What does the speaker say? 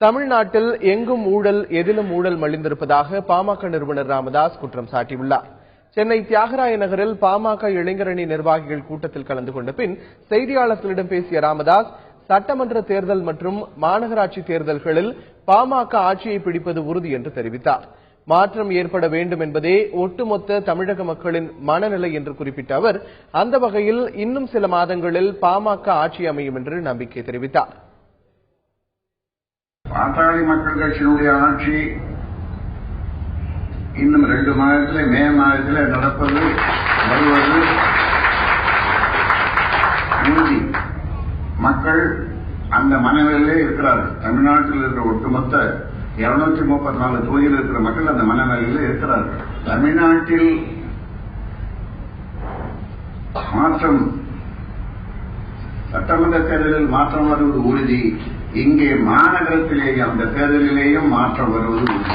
தமிழ்நாட்டில் எங்கும் ஊழல் எதிலும் ஊழல் மலிந்திருப்பதாக பாமக நிறுவனர் ராமதாஸ் குற்றம் சாட்டியுள்ளார். சென்னை தியாகராய நகரில் பாமக இளைஞரணி நிர்வாகிகள் கூட்டத்தில் கலந்து கொண்ட பின் செய்தியாளர்களிடம் பேசிய ராமதாஸ், சட்டமன்ற தேர்தல் மற்றும் மாநகராட்சி தேர்தல்களில் பாமக ஆட்சியை பிடிப்பது உறுதி என்று தெரிவித்தார். மாற்றம் ஏற்பட வேண்டும் என்பதே ஒட்டுமொத்த தமிழக மக்களின் மனநிலை என்று குறிப்பிட்ட அவர், அந்த வகையில் இன்னும் சில மாதங்களில் பாமக ஆட்சி அமையும் என்று நம்பிக்கை தெரிவித்தார். பாட்டாளி மக்கள் கட்சியினுடைய ஆட்சி இன்னும் 2 மாதத்தில் மே மாதத்தில் நடப்பது வருவது உறுதி. மக்கள் அந்த மனநிலையிலே இருக்கிறார்கள். தமிழ்நாட்டில் இருக்கிற ஒட்டுமொத்த 234 தொகுதியில் இருக்கிற மக்கள் அந்த மனநிலையிலே இருக்கிறார்கள். தமிழ்நாட்டில் மாற்றம், சட்டமன்ற தேர்தலில் மாற்றம் வருவது உறுதி. இங்கே மாநகரத்திலேயே அந்த தேர்தலிலேயும் மாற்றம் வருவது உறுதி.